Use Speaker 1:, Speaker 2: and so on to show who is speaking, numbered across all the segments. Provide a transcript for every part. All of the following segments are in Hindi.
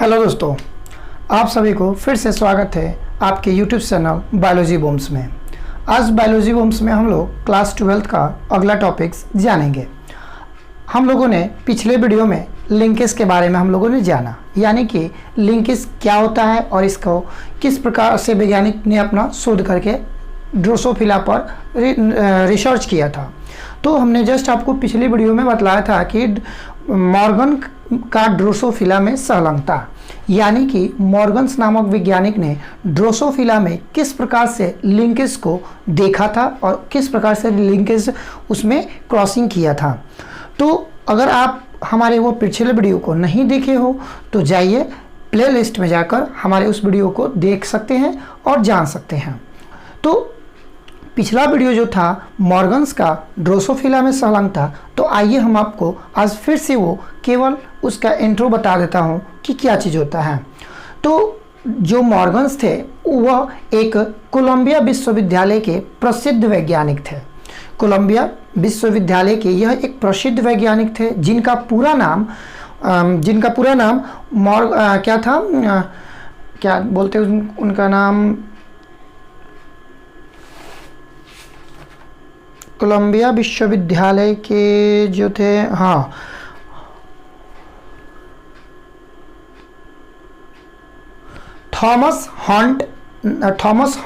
Speaker 1: हेलो दोस्तों, आप सभी को फिर से स्वागत है आपके YouTube चैनल बायोलॉजी बूम्स में। आज बायोलॉजी बूम्स में हम लोग क्लास 12 का अगला टॉपिक्स जानेंगे। हम लोगों ने पिछले वीडियो में लिंकेज के बारे में हम लोगों ने जाना, यानी कि लिंकेज क्या होता है और इसको किस प्रकार से वैज्ञानिक ने अपना शोध करके ड्रोसोफिला पर रिसर्च किया था। तो हमने जस्ट आपको पिछले वीडियो में बतलाया था कि मॉर्गन का ड्रोसोफिला में संलग्नता, यानी कि मॉर्गन्स नामक वैज्ञानिक ने ड्रोसोफिला में किस प्रकार से लिंकेज को देखा था और किस प्रकार से लिंकेज उसमें क्रॉसिंग किया था। तो अगर आप हमारे वो पिछले वीडियो को नहीं देखे हो तो जाइए प्लेलिस्ट में जाकर हमारे उस वीडियो को देख सकते हैं और जान सकते हैं। तो पिछला वीडियो जो था मॉर्गन्स का ड्रोसोफिला में संलग्नता, तो आइए हम आपको आज फिर से वो केवल उसका इंट्रो बता देता हूँ कि क्या चीज़ होता है। तो जो मॉर्गन्स थे वह एक कोलंबिया विश्वविद्यालय के प्रसिद्ध वैज्ञानिक थे। कोलंबिया विश्वविद्यालय के यह एक प्रसिद्ध वैज्ञानिक थे जिनका पूरा नाम क्या था, क्या बोलते हैं उनका नाम, कोलंबिया विश्वविद्यालय के जो थे, हाँ, थॉमस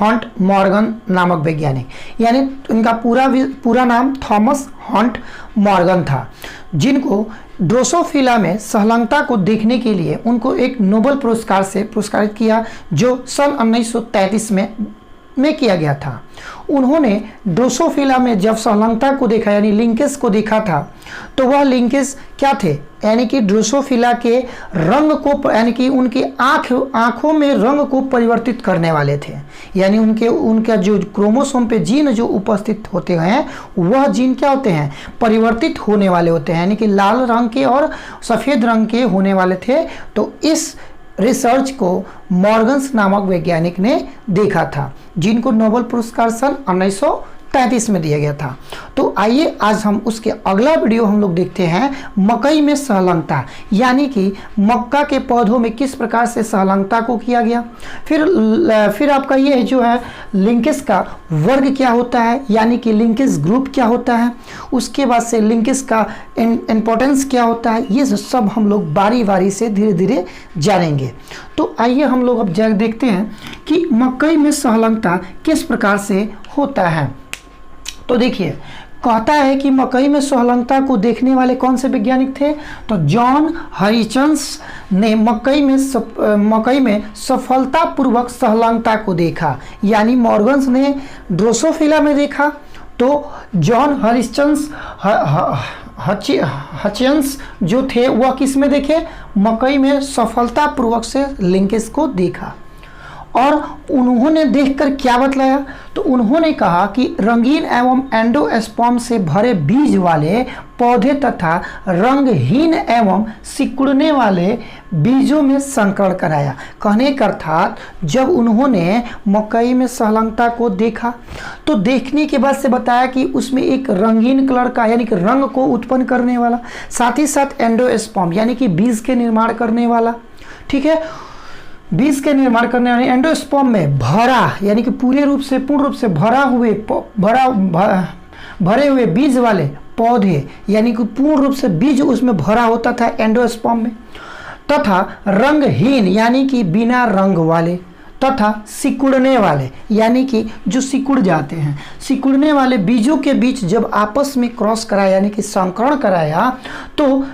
Speaker 1: हंट मॉर्गन नामक वैज्ञानिक, यानी इनका पूरा नाम थॉमस हंट मॉर्गन था, जिनको ड्रोसोफिला में संलग्नता को देखने के लिए उनको एक नोबेल पुरस्कार से पुरस्कारित किया, जो सन 1933 में किया गया था। उन्होंने ड्रोसोफिला में जब संलग्नता को देखा, यानी लिंकेज को देखा था, तो वह लिंकेज क्या थे, यानी कि ड्रोसोफिला के रंग को, यानी कि उनकी आँखों में रंग को परिवर्तित करने वाले थे। यानी उनका जो क्रोमोसोम पे जीन जो उपस्थित होते हैं वह जीन क्या होते हैं, परिवर्तित होने वाले होते हैं, यानी कि लाल रंग के और सफ़ेद रंग के होने वाले थे। तो इस रिसर्च को मॉर्गन्स नामक वैज्ञानिक ने देखा था, जिनको नोबेल पुरस्कार सन 1933 में दिया गया था। तो आइए आज हम उसके अगला वीडियो हम लोग देखते हैं, मकई में संलग्नता, यानी कि मक्का के पौधों में किस प्रकार से संलग्नता को किया गया। फिर आपका ये जो है लिंकेज का वर्ग क्या होता है, यानी कि लिंकेज ग्रुप क्या होता है, उसके बाद से लिंकेज का इम्पोर्टेंस क्या होता है, ये सब हम लोग बारी बारी से धीरे धीरे जानेंगे। तो आइए हम लोग अब देखते हैं कि मकई में संलग्नता किस प्रकार से होता है। तो देखिए, कहता है कि मकई में संलग्नता को देखने वाले कौन से वैज्ञानिक थे, तो जॉन हरिचंस ने मकई में सफलतापूर्वक संलग्नता को देखा। यानी मॉर्गन्स ने ड्रोसोफिला में देखा, तो जॉन हचियंस जो थे वह किस में देखे, मकई में सफलतापूर्वक से लिंकेज को देखा। और उन्होंने देखकर क्या बतलाया, तो उन्होंने कहा कि रंगीन एवं एंडोस्पर्म से भरे बीज वाले पौधे तथा रंगहीन एवं सिकुड़ने वाले बीजों में संकरण कराया। कहने का अर्थात जब उन्होंने मकई में संलग्नता को देखा तो देखने के बाद से बताया कि उसमें एक रंगीन कलर का, यानी कि रंग को उत्पन्न करने वाला, साथ ही साथ एंडोस्पर्म यानी कि बीज के निर्माण करने वाला, ठीक है, बीज के निर्माण करने वाले एंडोस्पर्म में भरा, यानी कि पूर्ण रूप से भरे हुए बीज वाले पौधे, यानी कि पूर्ण रूप से बीज उसमें भरा होता था एंडोस्पर्म में, तथा रंगहीन यानी कि बिना रंग वाले, तथा सिकुड़ने वाले यानी कि जो सिकुड़ जाते हैं, सिकुड़ने वाले बीजों के बीच जब आपस में क्रॉस कराया, यानी कि संकरण कराया, तो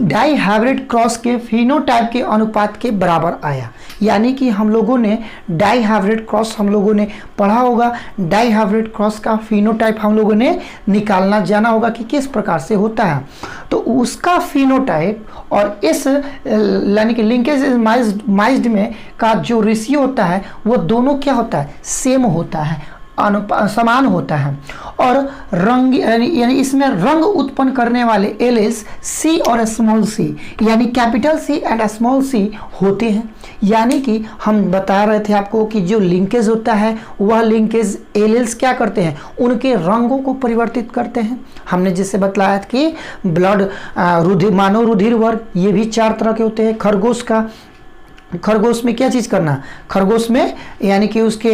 Speaker 1: डाई हाइब्रिड क्रॉस के फिनोटाइप के अनुपात के बराबर आया। यानी कि हम लोगों ने डाई हाइब्रिड क्रॉस हम लोगों ने पढ़ा होगा, डाई हाइब्रिड क्रॉस का फिनोटाइप हम लोगों ने निकालना जाना होगा कि किस प्रकार से होता है। तो उसका फिनोटाइप और इस यानी कि लिंकेज माइज्ड में का जो रेशियो होता है वो दोनों क्या होता है, सेम होता है, समान होता है। और रंग यानी इसमें रंग उत्पन्न करने वाले एलिस सी और स्मॉल सी, यानी capital C and small C होते हैं। यानी कि हम बता रहे थे आपको कि जो लिंकेज होता है वह लिंकेज एलिल्स क्या करते हैं, उनके रंगों को परिवर्तित करते हैं। हमने जैसे बतलाया कि ब्लड मानव रुधिर वर्ग, ये भी 4 तरह के होते हैं। खरगोश का खरगोश में क्या चीज़ करना, खरगोश में यानी कि उसके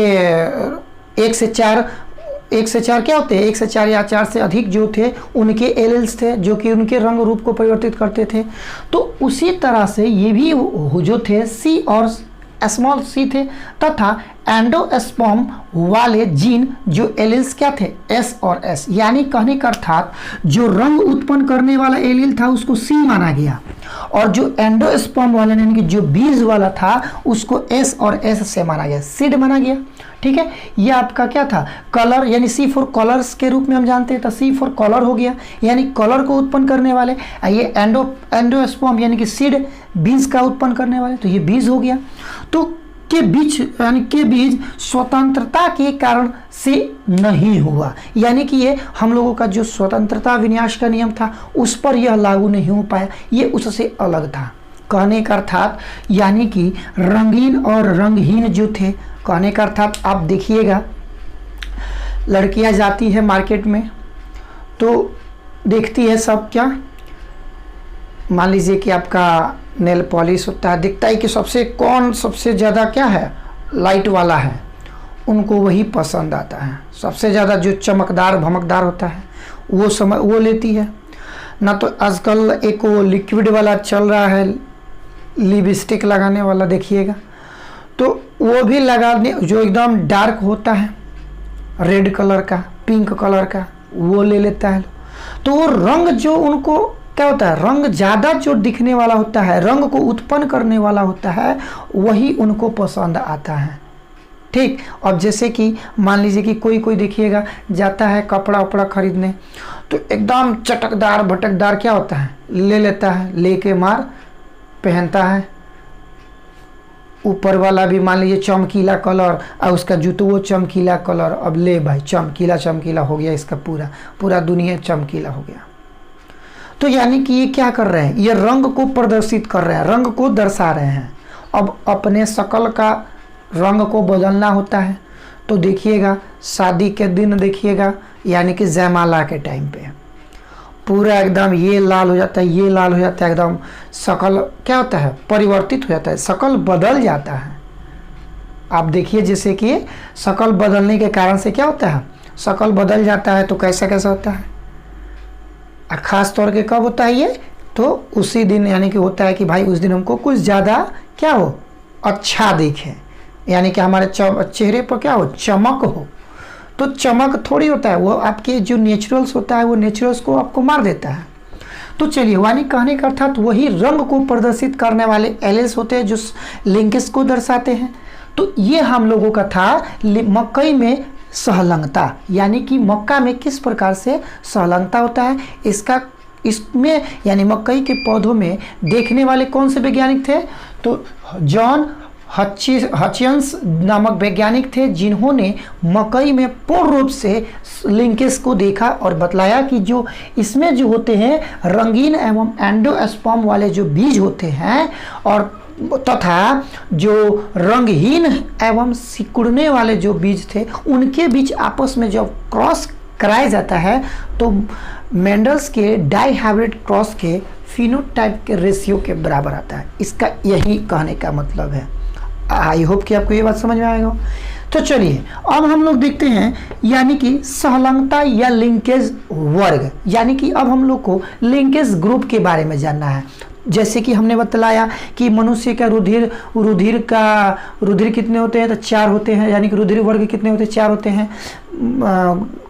Speaker 1: 1 से 4 क्या होते हैं, 1 से 4 या 4 से अधिक जो थे उनके एलील्स थे जो कि उनके रंग रूप को परिवर्तित करते थे। तो उसी तरह से ये भी जो थे सी और स्मॉल सी थे, तथा एंडोस्पर्म वाले जीन जो एलील्स क्या थे, एस और एस, यानी कहने का अर्थात जो रंग उत्पन्न करने वाला एलील था उसको सी माना गया, और जो एंडोस्पर्म वाला यानी कि जो बीज वाला था उसको एस और एस से माना गया, सीड माना गया। ठीक है, ये आपका क्या था, कलर, यानी सी फॉर कलर्स के रूप में हम जानते हैं, तो सी फॉर कलर हो गया, यानी कलर को उत्पन्न करने वाले। ये एंडोस्पर्म यानी कि सीड, बीज का उत्पन्न करने वाले, तो ये बीज हो गया। तो के बीज स्वतंत्रता के कारण से नहीं हुआ, यानी कि ये हम लोगों का जो स्वतंत्रता विन्यास का नियम था उस पर यह लागू नहीं हो पाया, ये उससे अलग था। कहने का अर्थात यानी कि रंगीन और रंगहीन जो थे, कहने का अर्थात आप देखिएगा लड़कियां जाती है मार्केट में तो देखती है सब क्या, मान लीजिए कि आपका नेल पॉलिश होता है, दिखता है कि सबसे ज़्यादा क्या है, लाइट वाला है, उनको वही पसंद आता है। सबसे ज़्यादा जो चमकदार भमकदार होता है वो लेती है ना। तो आजकल एक वो लिक्विड वाला चल रहा है, लिपस्टिक लगाने वाला, देखिएगा तो वो भी लगाने जो एकदम डार्क होता है, रेड कलर का, पिंक कलर का, वो ले लेता है। तो वो रंग जो उनको क्या होता है, रंग ज़्यादा जो दिखने वाला होता है, रंग को उत्पन्न करने वाला होता है, वही उनको पसंद आता है। ठीक, अब जैसे कि मान लीजिए कि कोई देखिएगा जाता है कपड़ा उपड़ा खरीदने, तो एकदम चटकदार भटकदार क्या होता है ले लेता है, लेके मार पहनता है। ऊपर वाला भी मान लीजिए चमकीला कलर, और उसका जूतो वो चमकीला कलर, अब ले भाई चमकीला हो गया, इसका पूरा दुनिया चमकीला हो गया। तो यानी कि ये क्या कर रहे हैं, ये रंग को प्रदर्शित कर रहे हैं, रंग को दर्शा रहे हैं। अब अपने शकल का रंग को बदलना होता है, तो देखिएगा शादी के दिन देखिएगा, यानी कि जयमाला के टाइम पे पूरा एकदम ये लाल हो जाता है, ये लाल हो जाता है, एकदम शकल क्या होता है परिवर्तित हो जाता है, शकल बदल जाता है। आप देखिए जैसे कि शकल बदलने के कारण से क्या होता है, शकल बदल जाता है। तो कैसा होता है, खास तौर के कब होता है ये, तो उसी दिन यानी कि होता है कि भाई उस दिन हमको कुछ ज़्यादा क्या हो, अच्छा दिखे, यानी कि हमारे चेहरे पर क्या हो, चमक हो। तो चमक थोड़ी होता है, वो आपके जो नेचुरल्स होता है वो नेचुरल्स को आपको मार देता है। तो चलिए, यानी कहने का अर्थात वही रंग को प्रदर्शित करने वाले एलील्स होते हैं जो लिंकेज को दर्शाते हैं। तो ये हम लोगों का था मकई में सहलंगता, यानी कि मक्का में किस प्रकार से सहलंगता होता है, इसमें यानी मकई के पौधों में देखने वाले कौन से वैज्ञानिक थे, तो जॉन हचियंस नामक वैज्ञानिक थे, जिन्होंने मकई में पूर्ण रूप से लिंकेज को देखा और बतलाया कि जो इसमें जो होते हैं रंगीन एवं एंडोस्पर्म वाले जो बीज होते हैं, और तथा जो रंगहीन एवं सिकुड़ने वाले जो बीज थे, उनके बीच आपस में जब क्रॉस कराया जाता है तो मेंडल्स के डाईहाइब्रिड क्रॉस के फिनोटाइप के रेशियो के बराबर आता है। इसका यही कहने का मतलब है। आई होप कि आपको ये बात समझ में आएगा। तो चलिए अब हम लोग देखते हैं यानी कि सहलंगता या लिंकेज वर्ग, यानी कि अब हम लोग को लिंकेज ग्रुप के बारे में जानना है। जैसे कि हमने बतलाया कि मनुष्य का रुधिर कितने होते हैं, तो 4 होते हैं, यानी कि रुधिर वर्ग कितने होते हैं, 4 होते हैं।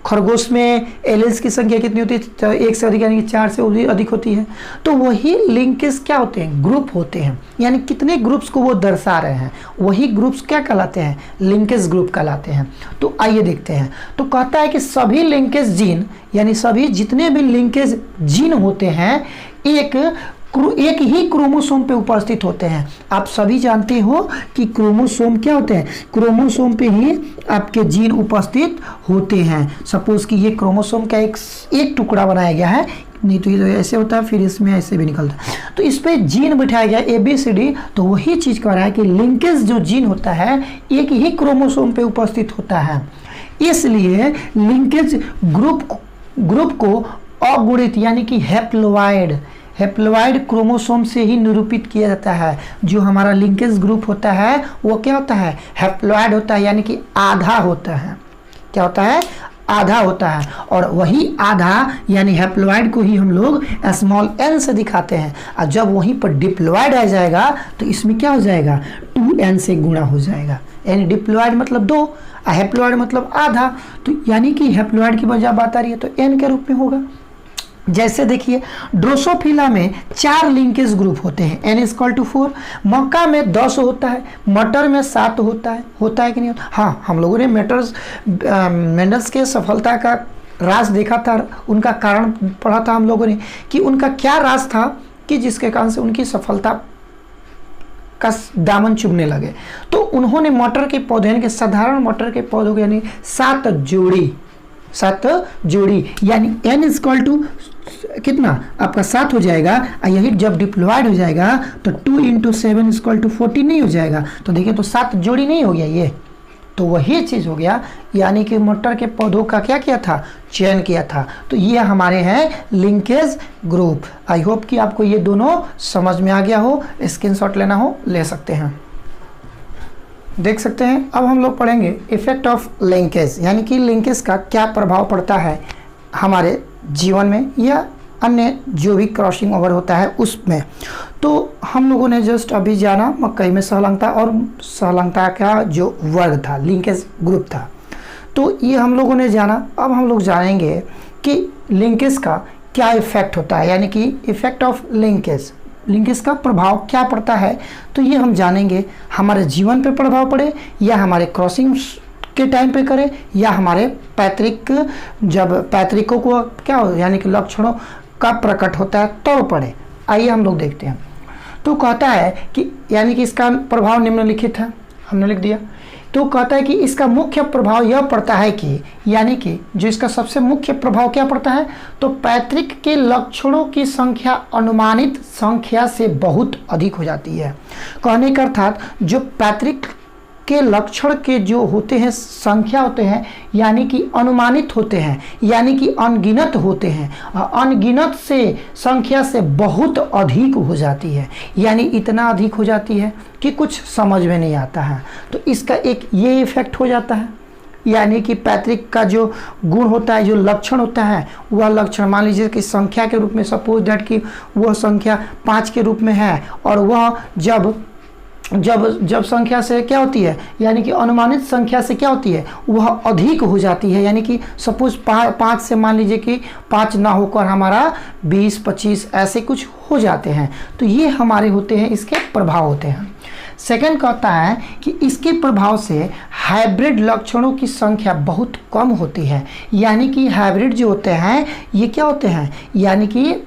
Speaker 1: खरगोश में एलील्स की संख्या कितनी होती है, तो 1 से अधिक, यानी कि 4 से अधिक होती है। तो वही लिंकेज क्या होते हैं, ग्रुप होते हैं, यानी कितने ग्रुप्स को वो दर्शा रहे हैं, वही ग्रुप्स क्या कहलाते हैं, लिंकेज ग्रुप कहलाते हैं। तो आइए देखते हैं। तो कहता है कि सभी लिंकेज जीन, यानी सभी जितने भी लिंकेज जीन होते हैं एक ही क्रोमोसोम पे उपस्थित होते हैं। आप सभी जानते हो कि क्रोमोसोम क्या होते हैं, क्रोमोसोम पे ही आपके जीन उपस्थित होते हैं। सपोज कि ये क्रोमोसोम का एक टुकड़ा बनाया गया है, नहीं तो ये ऐसे होता है, फिर इसमें ऐसे भी निकलता है, तो इस पे जीन बिठाया गया ABCD। तो वही चीज़ कह रहा है कि लिंकेज जो जीन होता है एक ही क्रोमोसोम पे उपस्थित होता है, इसलिए लिंकेज ग्रुप को अगुणित यानी कि हैप्लॉइड क्रोमोसोम से ही निरूपित किया जाता है। जो हमारा लिंकेज ग्रुप होता है वो क्या होता है, हैप्लॉइड होता है, यानी कि आधा होता है। क्या होता है, आधा होता है। और वही आधा यानी हैप्लॉइड को ही हम लोग स्मॉल n से दिखाते हैं। और जब वहीं पर डिप्लॉइड आ जाएगा तो इसमें क्या हो जाएगा, 2n से गुणा हो जाएगा। यानी डिप्लॉइड मतलब 2, हैप्लॉइड मतलब आधा। तो यानी कि हैप्लॉइड की वजह बात आ रही है तो n के रूप में होगा। जैसे देखिए ड्रोसोफिला में 4 लिंकेज ग्रुप होते हैं, n=4। मक्का में 10 होता है, मटर में 7 होता है कि नहीं होता। हाँ, हम लोगों ने मेंडल्स के सफलता का राज देखा था, उनका कारण पढ़ा था हम लोगों ने कि उनका क्या राज था कि जिसके कारण से उनकी सफलता का दामन चुभने लगे। तो उन्होंने मटर के पौधे यानी कि साधारण मटर के पौधों को यानी 7 जोड़ी यानी n कितना आपका 7 हो जाएगा। और यही जब डिप्लॉइड हो जाएगा तो 2 × 7 = 14 नहीं हो जाएगा। तो देखिए तो 7 जोड़ी नहीं हो गया ये, तो वही चीज़ हो गया। यानी कि मटर के पौधों का क्या किया था, चयन किया था। तो ये हमारे हैं लिंकेज ग्रुप। आई होप कि आपको ये दोनों समझ में आ गया हो। स्क्रीनशॉट लेना हो ले सकते हैं, देख सकते हैं। अब हम लोग पढ़ेंगे इफेक्ट ऑफ लिंकेज, यानी कि लिंकेज का क्या प्रभाव पड़ता है हमारे जीवन में या अन्य जो भी क्रॉसिंग ओवर होता है उसमें। तो हम लोगों ने जस्ट अभी जाना मकई में सहलंगता और सहलंगता का जो वर्ग था, लिंकेज ग्रुप था, तो ये हम लोगों ने जाना। अब हम लोग जानेंगे कि लिंकेज का क्या इफेक्ट होता है, यानी कि इफेक्ट ऑफ लिंकेज का प्रभाव क्या पड़ता है। तो ये हम जानेंगे हमारे जीवन पे प्रभाव पड़े या हमारे क्रॉसिंग के टाइम पे करे या हमारे पैतृकों को क्या हो यानी कि लक्षणों का प्रकट होता है तो पड़े। आइए हम लोग देखते हैं। तो कहता है कि यानी कि इसका प्रभाव निम्नलिखित है, हमने लिख दिया। तो कहता है कि इसका मुख्य प्रभाव यह पड़ता है कि यानी कि जो इसका सबसे मुख्य प्रभाव क्या पड़ता है, तो पैतृक के लक्षणों की संख्या अनुमानित संख्या से बहुत अधिक हो जाती है। कहने का अर्थात जो पैतृक के लक्षण के जो होते हैं संख्या होते हैं यानी कि अनुमानित होते हैं, यानी कि अनगिनत होते हैं। अनगिनत से संख्या से बहुत अधिक हो जाती है, यानी इतना अधिक हो जाती है कि कुछ समझ में नहीं आता है। तो इसका एक ये इफेक्ट हो जाता है, यानी कि पैतृक का जो गुण होता है, जो लक्षण होता है, वह लक्षण मान लीजिए कि संख्या के रूप में सपोज दैट कि वह संख्या 5 के रूप में है और वह जब संख्या से क्या होती है यानी कि अनुमानित संख्या से क्या होती है वह अधिक हो जाती है। यानी कि सपोज 5 से मान लीजिए कि 5 ना होकर हमारा 20-25 ऐसे कुछ हो जाते हैं। तो ये हमारे होते हैं, इसके प्रभाव होते हैं। सेकंड कहता है कि इसके प्रभाव से हाइब्रिड लक्षणों की संख्या बहुत कम होती है। यानी कि हाइब्रिड जो होते हैं ये क्या होते हैं, यानी कि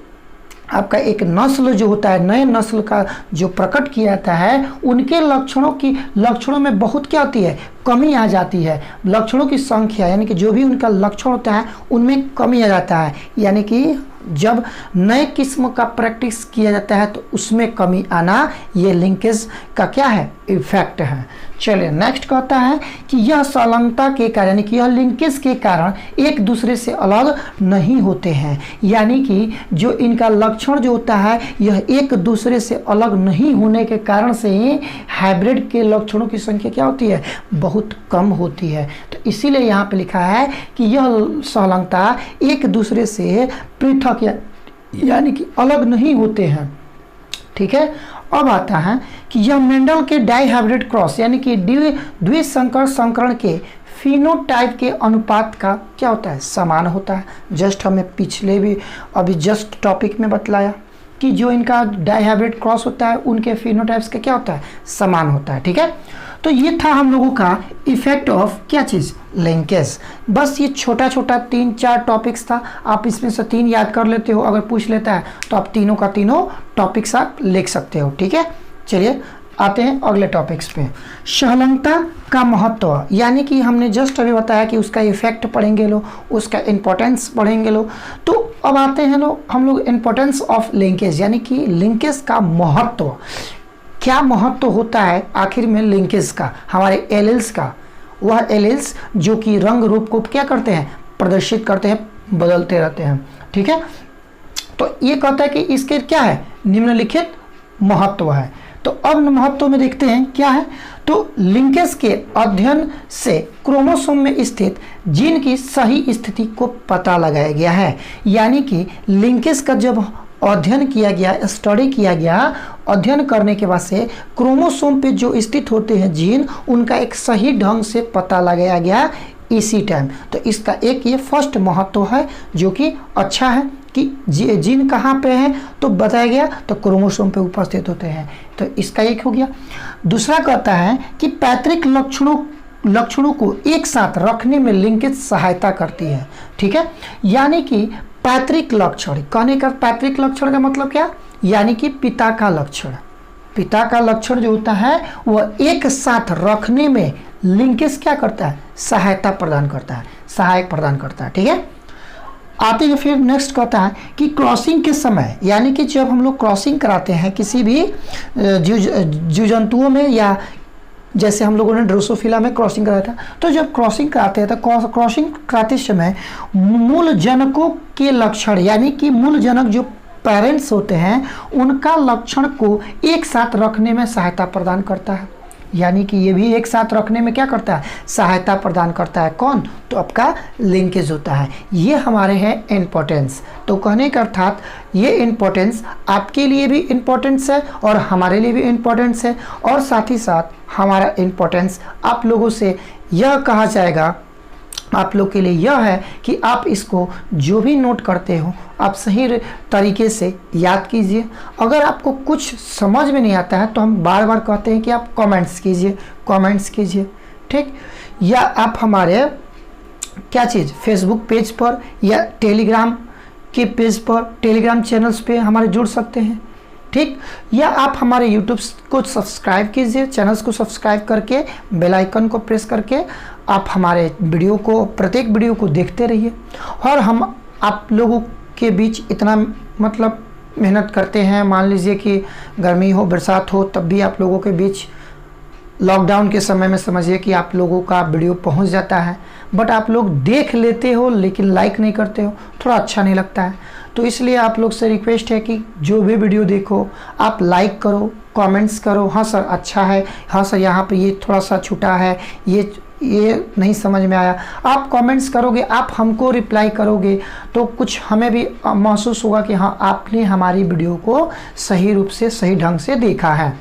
Speaker 1: आपका एक नस्ल जो होता है, नए नस्ल का जो प्रकट किया जाता है, उनके लक्षणों में बहुत क्या होती है, कमी आ जाती है। लक्षणों की संख्या यानी कि जो भी उनका लक्षण होता है उनमें कमी आ जाता है। यानी कि जब नए किस्म का प्रैक्टिस किया जाता है तो उसमें कमी आना, ये लिंकेज का क्या है, इफेक्ट है। चलिए नेक्स्ट कहता है कि यह संलग्नता के कारण यानी कि यह लिंकेज के कारण एक दूसरे से अलग नहीं होते हैं। यानी कि जो इनका लक्षण जो होता है यह एक दूसरे से अलग नहीं होने के कारण से ही हाइब्रिड के लक्षणों की संख्या क्या होती है, बहुत कम होती है। तो इसीलिए यहाँ पे लिखा है कि यह संलग्नता एक दूसरे से पृथक यानी कि अलग नहीं होते हैं। ठीक है। अब आता है कि यह मेंडल के डाइहाइब्रिड क्रॉस यानी कि द्विसंकर संकरण के फिनोटाइप के अनुपात का क्या होता है, समान होता है। जस्ट हमें पिछले भी अभी जस्ट टॉपिक में बतलाया कि जो इनका डाइहाइब्रिड क्रॉस होता है उनके फिनोटाइप्स का क्या होता है, समान होता है। ठीक है। तो ये था हम लोगों का इफेक्ट ऑफ क्या चीज़, लिंकेज। बस ये छोटा छोटा 3-4 टॉपिक्स था। आप इसमें से 3 याद कर लेते हो, अगर पूछ लेता है तो आप तीनों का तीनों टॉपिक्स आप लिख सकते हो। ठीक है। चलिए आते हैं अगले टॉपिक्स पे। सहलंगता का महत्व यानी कि हमने जस्ट अभी बताया कि उसका इफेक्ट पढ़ेंगे लोग, उसका इम्पोर्टेंस पढ़ेंगे लोग। तो अब आते हैं हम लोग इम्पोर्टेंस ऑफ लिंकेज यानी कि लिंकेज का महत्व, क्या महत्व होता है आखिर में लिंकेज का, हमारे एलील्स का। वह एलील्स जो कि रंग रूप को क्या करते हैं, प्रदर्शित करते हैं, बदलते रहते हैं। ठीक है। तो ये कहता है कि इसके क्या है, निम्नलिखित महत्व है। तो अब महत्व में देखते हैं क्या है। तो लिंकेज के अध्ययन से क्रोमोसोम में स्थित जीन की सही स्थिति को पता लगाया गया है। यानी कि लिंकेज का जब अध्ययन किया गया, स्टडी किया गया, अध्ययन करने के बाद से क्रोमोसोम पे जो स्थित होते हैं जीन, उनका एक सही ढंग से पता लगाया गया इसी टाइम। तो इसका एक ये फर्स्ट महत्व है जो कि अच्छा है कि जीन कहाँ पे हैं तो बताया गया, तो क्रोमोसोम पे उपस्थित होते हैं। तो इसका एक हो गया। दूसरा कहता है कि पैतृक लक्षणों को एक साथ रखने में लिंकेज सहायता करती है। ठीक है, यानी कि पैतृक लक्षण, कहने का पैतृक लक्षण का मतलब क्या, यानी कि पिता का लक्षण। पिता का लक्षण जो होता है वह एक साथ रखने में लिंकेज क्या करता है, सहायता प्रदान करता है, सहायक प्रदान करता है। ठीक है, आते हैं फिर नेक्स्ट कहता है कि क्रॉसिंग के समय, यानी कि जब हम लोग क्रॉसिंग कराते हैं किसी भी जीव जंतुओं में, या जैसे हम लोगों ने ड्रोसोफिला में क्रॉसिंग कराया था, तो जब क्रॉसिंग कराते हैं तो क्रॉसिंग कराते समय मूल जनकों के लक्षण, यानी कि मूल जनक जो पेरेंट्स होते हैं उनका लक्षण को एक साथ रखने में सहायता प्रदान करता है। यानी कि ये भी एक साथ रखने में क्या करता है, सहायता प्रदान करता है। कौन, तो आपका लिंकेज होता है। ये हमारे हैं इम्पोर्टेंस। तो कहने का अर्थात ये इम्पोर्टेंस आपके लिए भी इम्पोर्टेंस है और हमारे लिए भी इम्पोर्टेंस है, और साथ ही साथ हमारा इम्पोर्टेंस आप लोगों से यह कहा जाएगा, आप लोग के लिए यह है कि आप इसको जो भी नोट करते हो आप सही तरीके से याद कीजिए। अगर आपको कुछ समझ में नहीं आता है तो हम बार बार कहते हैं कि आप कमेंट्स कीजिए। ठीक, या आप हमारे क्या चीज़ फेसबुक पेज पर या टेलीग्राम के पेज पर, टेलीग्राम चैनल्स पे हमारे जुड़ सकते हैं। ठीक, या आप हमारे यूट्यूब को सब्सक्राइब कीजिए, चैनल्स को सब्सक्राइब करके बेल आइकन को प्रेस करके आप हमारे वीडियो को, प्रत्येक वीडियो को देखते रहिए। और हम आप लोगों के बीच इतना मतलब मेहनत करते हैं, मान लीजिए कि गर्मी हो, बरसात हो, तब भी आप लोगों के बीच लॉकडाउन के समय में समझिए कि आप लोगों का वीडियो पहुंच जाता है, बट आप लोग देख लेते हो लेकिन लाइक नहीं करते हो, थोड़ा अच्छा नहीं लगता है। तो इसलिए आप लोग से रिक्वेस्ट है कि जो भी वीडियो देखो आप लाइक करो, कमेंट्स करो, हाँ सर अच्छा है, हाँ सर यहाँ पे ये थोड़ा सा छूटा है, ये नहीं समझ में आया, आप कमेंट्स करोगे, आप हमको रिप्लाई करोगे तो कुछ हमें भी महसूस होगा कि हाँ आपने हमारी वीडियो को सही रूप से, सही ढंग से देखा है।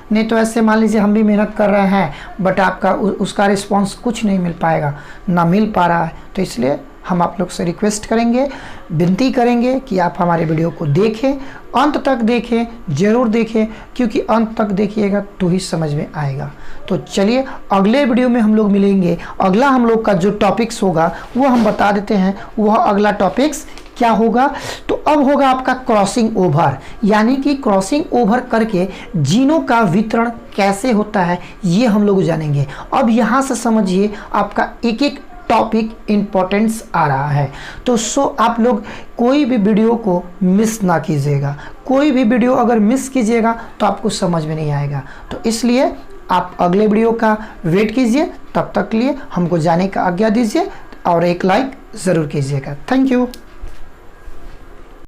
Speaker 1: नहीं तो ऐसे मान लीजिए हम भी मेहनत कर रहे हैं बट आपका उसका रिस्पांस कुछ नहीं मिल पाएगा, ना मिल पा रहा है। तो इसलिए हम आप लोग से रिक्वेस्ट करेंगे, विनती करेंगे कि आप हमारे वीडियो को देखें, अंत तक देखें, ज़रूर देखें, क्योंकि अंत तक देखिएगा तो ही समझ में आएगा। तो चलिए अगले वीडियो में हम लोग मिलेंगे। अगला हम लोग का जो टॉपिक्स होगा वो हम बता देते हैं, वह अगला टॉपिक्स क्या होगा। तो अब होगा आपका क्रॉसिंग ओवर, यानी कि क्रॉसिंग ओवर करके जीनों का वितरण कैसे होता है ये हम लोग जानेंगे। अब यहाँ से समझिए आपका एक एक टॉपिक इम्पोर्टेंस आ रहा है। तो आप लोग कोई भी वीडियो को मिस ना कीजिएगा। कोई भी वीडियो अगर मिस कीजिएगा तो आपको समझ में नहीं आएगा। तो इसलिए आप अगले वीडियो का वेट कीजिए, तब तक लिए हमको जाने का आज्ञा दीजिए और एक लाइक ज़रूर कीजिएगा। Thank you.